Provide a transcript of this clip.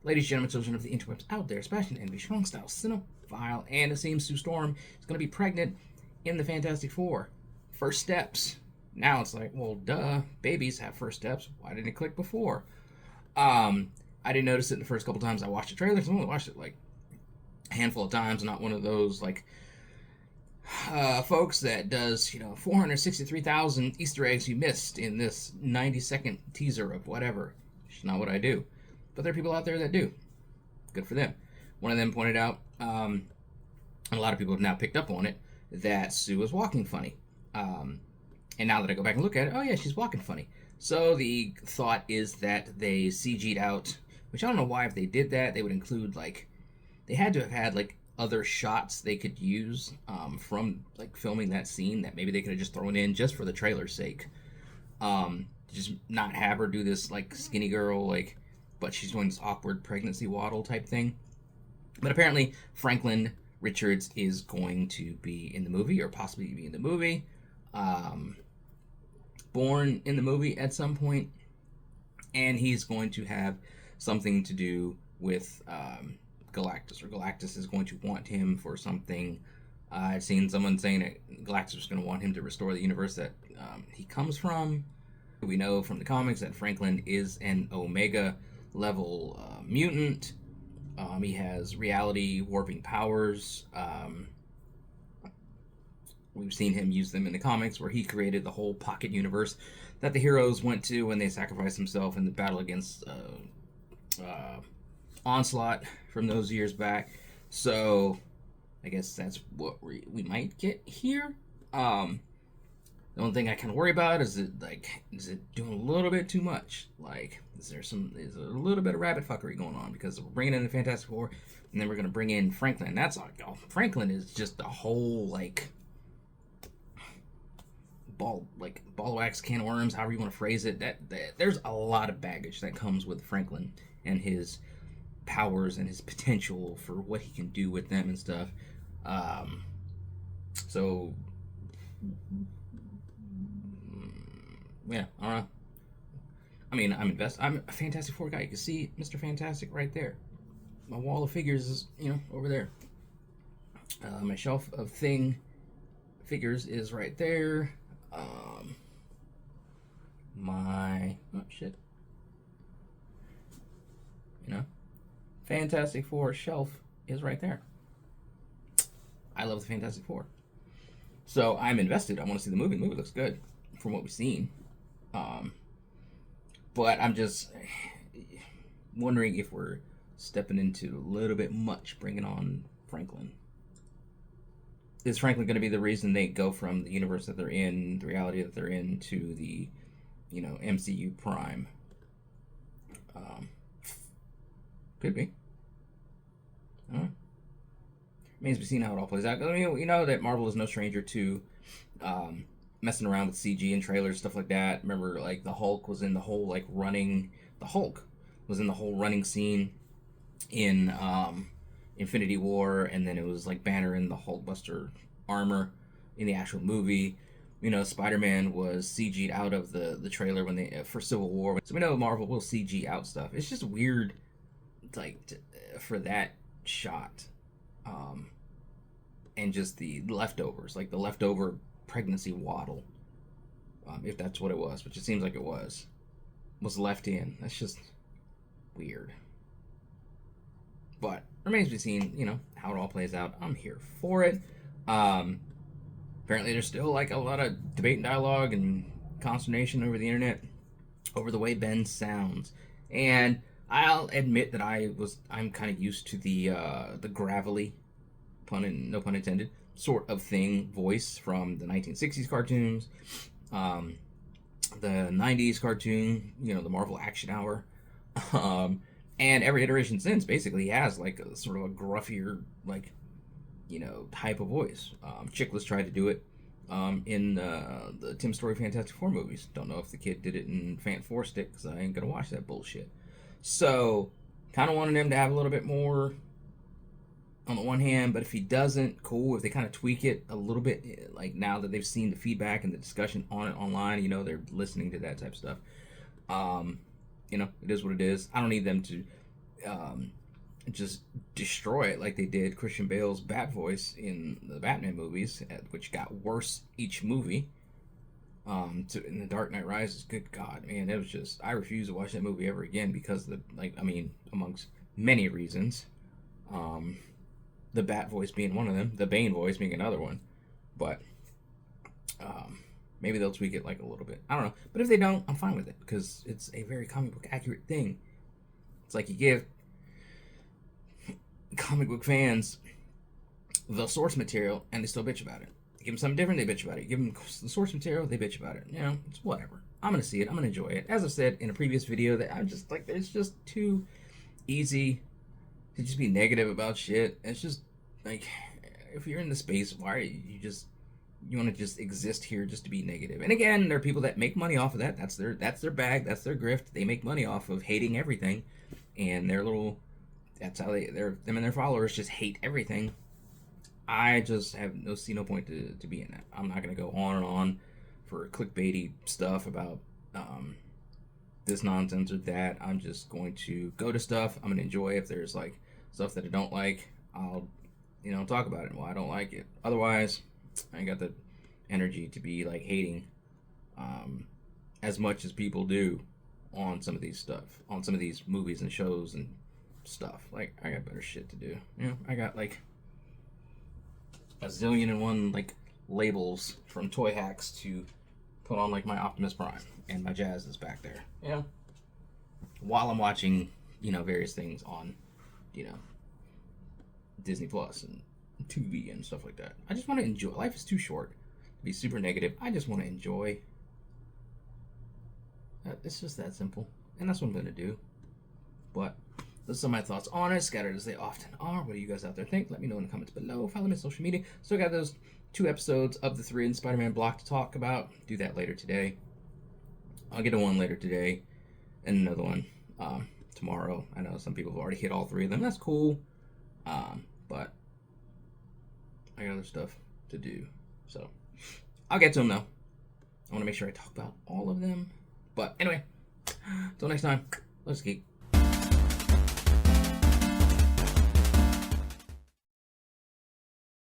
Ladies and gentlemen, children of the interwebs out there, Sebastion, Envi, strong style, cinephile, and it seems Sue Storm is going to be pregnant in the Fantastic Four. First steps. Now it's like, well, duh, babies have first steps. Why didn't it click before? I didn't notice it the first couple times I watched the trailers. I only watched it like a handful of times. Not one of those like folks that does 463,000 Easter eggs you missed in this 90-second teaser of whatever. It's not what I do. But there are people out there that do. Good for them. One of them pointed out, and a lot of people have now picked up on it, that Sue is walking funny. And now that I go back and look at it, oh yeah, she's walking funny. So the thought is that they CG'd out, which I don't know why if they did that, they would include like, they had to have had like other shots they could use from like filming that scene that maybe they could have just thrown in just for the trailer's sake. Just not have her do this like skinny girl like, but she's doing this awkward pregnancy waddle type thing. But apparently Franklin Richards is going to be in the movie, or possibly be in the movie. Born in the movie at some point, and he's going to have something to do with Galactus, or Galactus is going to want him for something. I've seen someone saying that Galactus is going to want him to restore the universe that he comes from. We know from the comics that Franklin is an Omega level mutant. He has reality warping powers. We've seen him use them in the comics, where he created the whole pocket universe that the heroes went to when they sacrificed themselves in the battle against Onslaught from those years back. So I guess that's what we might get here. The only thing I kind of worry about is it doing a little bit too much? Like, is a little bit of rabbit fuckery going on, because we're bringing in the Fantastic Four, and then we're gonna bring in Franklin. That's like, Franklin is just a whole like ball of wax, can of worms, however you want to phrase it. That there's a lot of baggage that comes with Franklin and his powers and his potential for what he can do with them and stuff. So yeah, I don't know. I mean, I'm a Fantastic Four guy. You can see Mr. Fantastic right there. My wall of figures is, over there. My shelf of figures is right there. Fantastic Four shelf is right there. I love the Fantastic Four. So I'm invested. I want to see the movie. The movie looks good from what we've seen. But I'm just wondering if we're stepping into a little bit much bringing on Franklin. Is Franklin going to be the reason they go from the universe that they're in, the reality that they're in, to the, MCU Prime? Could be. Remains to be seen how it all plays out. I mean, we know that Marvel is no stranger to messing around with CG and trailers, stuff like that. Remember, like, the Hulk was in the whole, like, running scene in Infinity War, and then it was, like, Banner in the Hulkbuster armor in the actual movie. Spider-Man was CG'd out of the trailer when they for Civil War. So we know Marvel will CG out stuff. It's just weird, like, for that shot. And just the leftovers, like the leftover pregnancy waddle, if that's what it was, which it seems like it was left in. That's just weird. But remains to be seen, how it all plays out. I'm here for it. Apparently there's still like a lot of debate and dialogue and consternation over the internet over the way Ben sounds. And I'll admit that I'm kind of used to the gravelly, no pun intended, sort of thing voice from the 1960s cartoons, the 90s cartoon, the Marvel Action Hour, and every iteration since basically has like a sort of a gruffier, like, type of voice. Chickless tried to do it in the Tim Story Fantastic Four movies. Don't know if the kid did it in Fant Four Stick, because I ain't gonna watch that bullshit. So, kind of wanted him to have a little bit more on the one hand, but if he doesn't, cool. If they kind of tweak it a little bit, like now that they've seen the feedback and the discussion on it online, they're listening to that type of stuff. It is what it is. I don't need them to um, just destroy it like they did Christian Bale's Bat voice in the Batman movies, which got worse each movie. In the Dark Knight Rises, good God, man, it was just, I refuse to watch that movie ever again because amongst many reasons, um, the Bat voice being one of them, the Bane voice being another one, but maybe they'll tweak it like a little bit. I don't know, but if they don't, I'm fine with it because it's a very comic book accurate thing. It's like you give comic book fans the source material and they still bitch about it. Give them something different, they bitch about it. Give them the source material, they bitch about it. You know, it's whatever. I'm gonna see it. I'm gonna enjoy it. As I said in a previous video, that I'm just like, it's just too easy to just be negative about shit. It's just like, if you're in the space, why are you want to just exist here just to be negative? And again, there are people that make money off of that. That's their bag. That's their grift. They make money off of hating everything, and that's how them and their followers just hate everything. I just see no point to be in that. I'm not gonna go on and on for clickbaity stuff about this nonsense or that. I'm just going to go to stuff. I'm gonna enjoy. If there's like stuff that I don't like, I'll talk about it. Well, I don't like it. Otherwise, I ain't got the energy to be like hating as much as people do on some of these movies and shows and stuff. Like, I got better shit to do. I got like a zillion and one like labels from toy hacks to put on like my Optimus Prime and my Jazz is back there. While I'm watching, various things on, Disney Plus and Tubi and stuff like that. I just want to enjoy. Life is too short to be super negative. I just want to enjoy. It's just that simple, and that's what I'm gonna do. But those are my thoughts on it, scattered as they often are. What do you guys out there think? Let me know in the comments below. Follow me on social media. Still got those 2 episodes of the 3 in Spider-Man block to talk about. Do that later today. I'll get to one later today, and another one tomorrow. I know some people have already hit all 3 of them. That's cool, but I got other stuff to do. So I'll get to them though. I want to make sure I talk about all of them. But anyway, until next time, let's geek.